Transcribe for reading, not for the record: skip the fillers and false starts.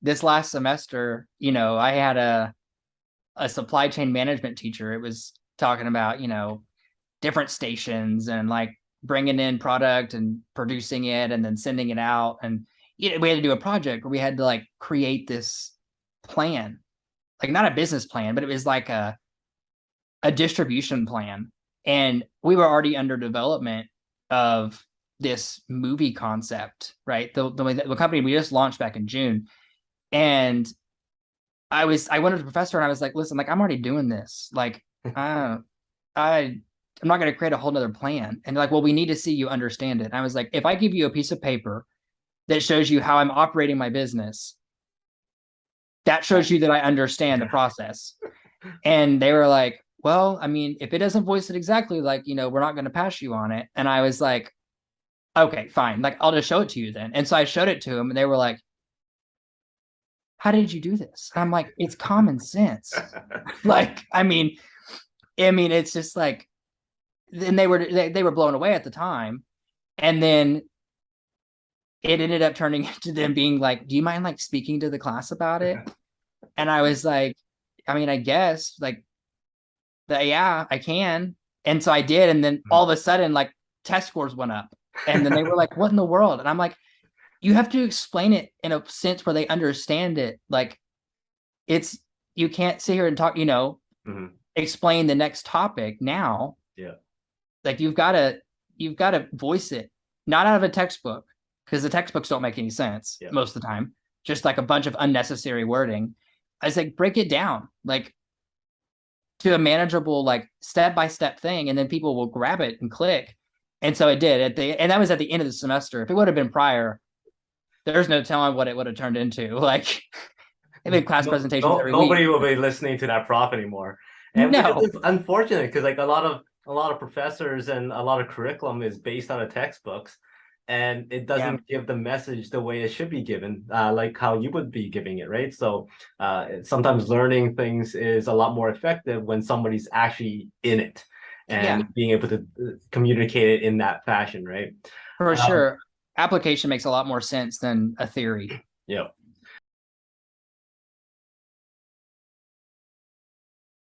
this last semester, I had a supply chain management teacher. It was talking about, different stations and like bringing in product and producing it and then sending it out. And we had to do a project where we had to like create this plan, like not a business plan, but it was like a distribution plan. And we were already under development of this movie concept, right? The company we just launched back in June. And I went to the professor and I was like, listen, like I'm already doing this. Like, I I'm not going to create a whole nother plan. And they're like, well, we need to see you understand it. And I was like, if I give you a piece of paper that shows you how I'm operating my business, that shows you that I understand the process. And they were like, well, I mean, if it doesn't voice it exactly, like, we're not going to pass you on it. And I was like, okay, fine. Like, I'll just show it to you then. And so I showed it to them and they were like, how did you do this? And I'm like, it's common sense. Like, it's just like, and they were blown away at the time. And then it ended up turning into them being like, do you mind like speaking to the class about it? And I was like, I guess like yeah, I can. And so I did. And then all of a sudden, like test scores went up. And then they were like, what in the world? And I'm like, you have to explain it in a sense where they understand it. Like you can't sit here and talk, explain the next topic now. Yeah. Like you've got to voice it, not out of a textbook, because the textbooks don't make any sense most of the time. Just like a bunch of unnecessary wording. I was like, break it down, like to a manageable, like step-by-step thing, and then people will grab it and click. And so it did and that was at the end of the semester. If it would have been prior, there's no telling what it would have turned into. Like I made class presentations every nobody week. will be listening to that prof anymore. And No. it's unfortunate because like a lot of professors and a lot of curriculum is based on the textbooks, and it doesn't give the message the way it should be given, like how you would be giving it, right? So sometimes learning things is a lot more effective when somebody's actually in it and being able to communicate it in that fashion, right? For sure. Application makes a lot more sense than a theory. Yeah.